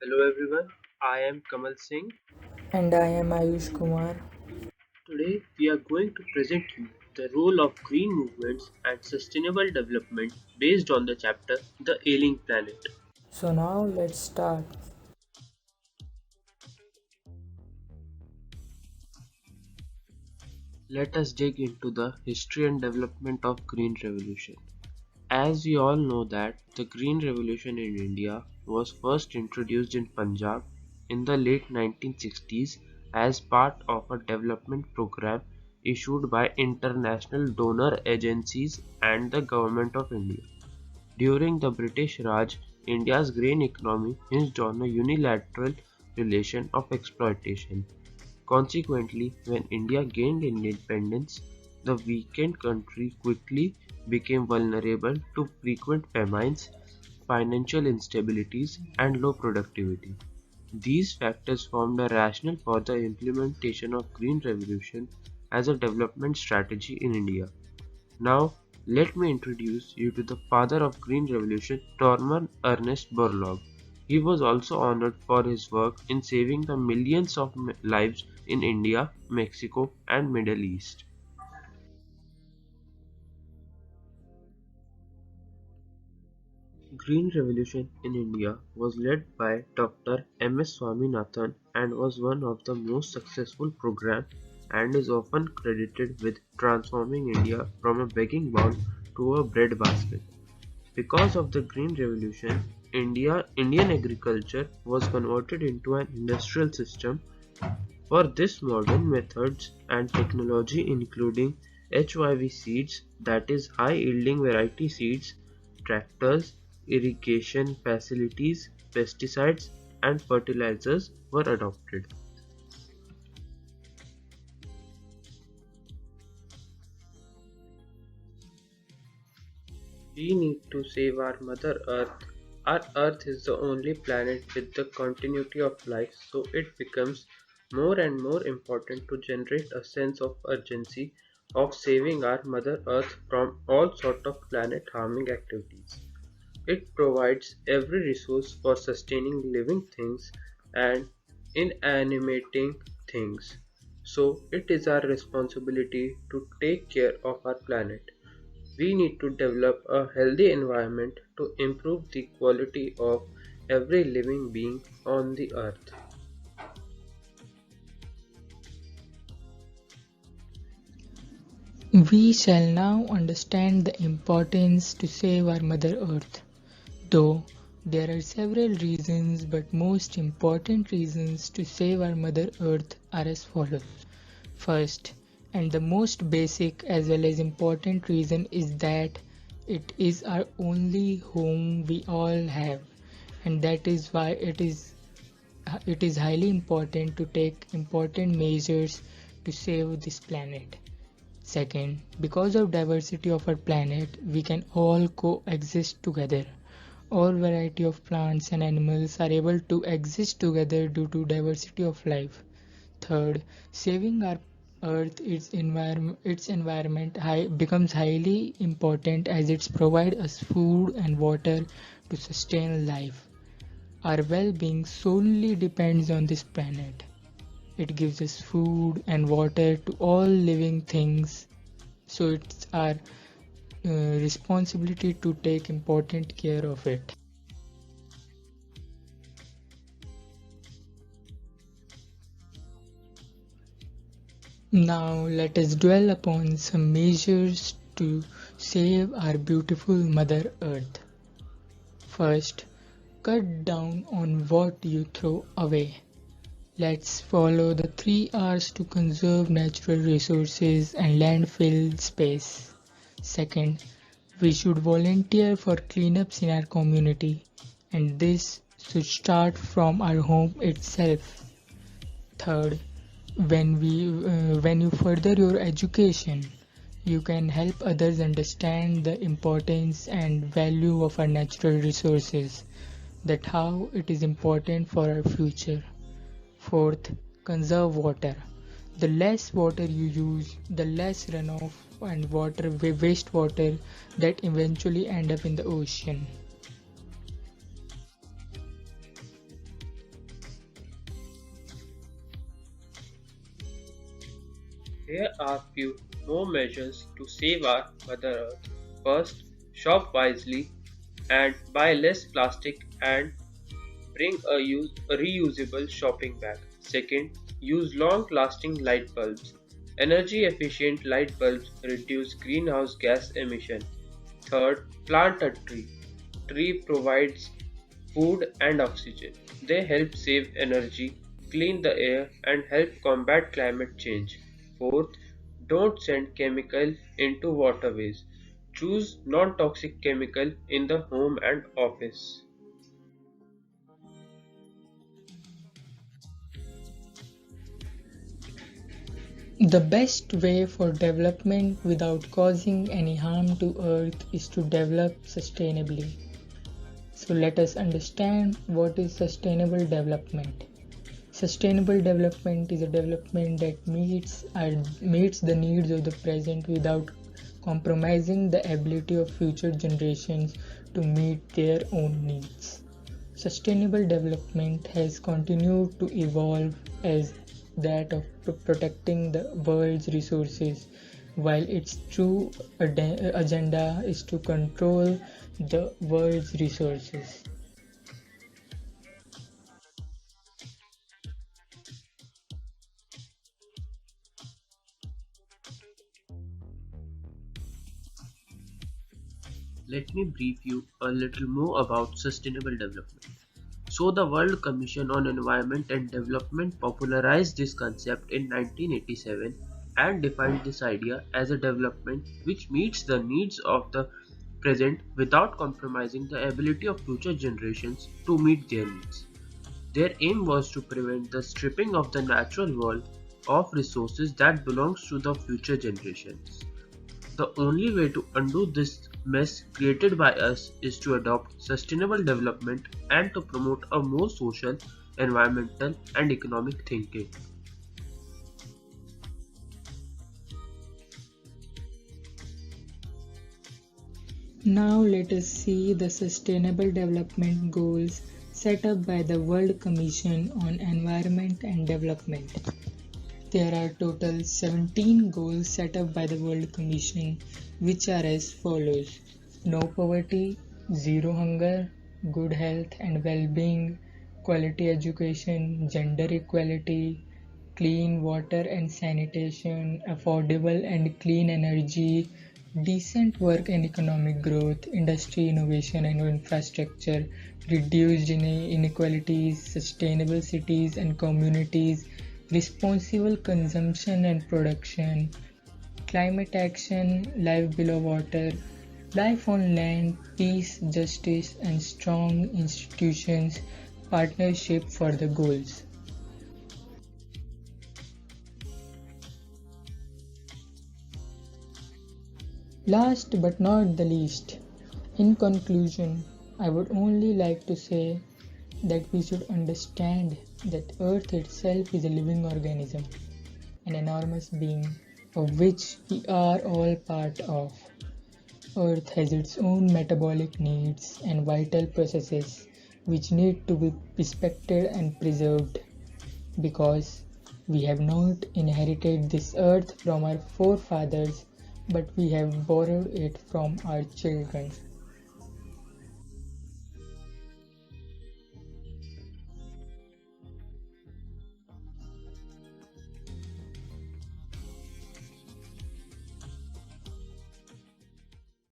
Hello everyone, I am Kamal Singh. And I am Aayush Kumar. Today we are going to present you the role of green movements and sustainable development based on the chapter The Ailing Planet. So now let's start. Let us dig into the history and development of Green Revolution. As we all know that the Green Revolution in India was first introduced in Punjab in the late 1960s as part of a development program issued by international donor agencies and the Government of India. During the British Raj, India's grain economy hinged on a unilateral relation of exploitation. Consequently, when India gained independence, the weakened country quickly became vulnerable to frequent famines, financial instabilities, and low productivity. These factors formed a rationale for the implementation of Green Revolution as a development strategy in India. Now, let me introduce you to the father of Green Revolution, Norman Ernest Borlaug. He was also honored for his work in saving the millions of lives in India, Mexico, and Middle East. Green Revolution in India was led by Dr. M.S. Swaminathan and was one of the most successful programs and is often credited with transforming India from a begging bowl to a breadbasket. Because of the Green Revolution, Indian agriculture was converted into an industrial system. For this, modern methods and technology including HYV seeds, that is high yielding variety seeds, tractors, irrigation facilities, pesticides and fertilizers were adopted. We need to save our Mother Earth. Our Earth is the only planet with the continuity of life, so it becomes more and more important to generate a sense of urgency of saving our Mother Earth from all sort of planet harming activities. It provides every resource for sustaining living things and inanimating things. So it is our responsibility to take care of our planet. We need to develop a healthy environment to improve the quality of every living being on the earth. We shall now understand the importance to save our Mother Earth. Though there are several reasons, but most important reasons to save our Mother Earth are as follows. First, and the most basic as well as important reason is that it is our only home we all have, and that is why it is highly important to take important measures to save this planet. Second, because of diversity of our planet, we can all coexist together. All variety of plants and animals are able to exist together due to diversity of life. Third, saving our earth, its environment becomes highly important as it provides us food and water to sustain life. Our well-being solely depends on this planet. It gives us food and water to all living things, so it's our responsibility to take important care of it. Now let us dwell upon some measures to save our beautiful Mother Earth. First, cut down on what you throw away. Let's follow the 3 R's to conserve natural resources and landfill space. Second, we should volunteer for cleanups in our community, and this should start from our home itself. Third, when you further your education, You can help others understand the importance and value of our natural resources, that how it is important for our future. Fourth, conserve water. The less water you use, the less runoff and wastewater that eventually end up in the ocean. Here are few more measures to save our Mother Earth. First, shop wisely and buy less plastic and bring a reusable shopping bag. Second, use long-lasting light bulbs. Energy-efficient light bulbs reduce greenhouse gas emission. Third, plant a tree. Tree provides food and oxygen. They help save energy, clean the air, and help combat climate change. Fourth, don't send chemical into waterways. Choose non-toxic chemical in the home and office. The best way for development without causing any harm to Earth is to develop sustainably. So let us understand what is sustainable development. Sustainable development is a development that meets the needs of the present without compromising the ability of future generations to meet their own needs. Sustainable development has continued to evolve as that of protecting the world's resources, while its true agenda is to control the world's resources. Let me brief you a little more about sustainable development. So, the World Commission on Environment and Development popularized this concept in 1987 and defined this idea as a development which meets the needs of the present without compromising the ability of future generations to meet their needs. Their aim was to prevent the stripping of the natural world of resources that belongs to the future generations. The only way to undo this mess created by us is to adopt sustainable development and to promote a more social, environmental, and economic thinking. Now let us see the Sustainable Development Goals set up by the World Commission on Environment and Development. There are total 17 goals set up by the World Commission, which are as follows: no poverty, zero hunger, good health and well-being, quality education, gender equality, clean water and sanitation, affordable and clean energy, decent work and economic growth, industry, innovation and infrastructure, reduced inequalities, sustainable cities and communities, responsible consumption and production, climate action, life below water, life on land, peace, justice, and strong institutions, partnership for the goals. Last but not the least, in conclusion, I would only like to say that we should understand that Earth itself is a living organism, an enormous being of which we are all part of. Earth has its own metabolic needs and vital processes which need to be respected and preserved, because we have not inherited this earth from our forefathers, but we have borrowed it from our children.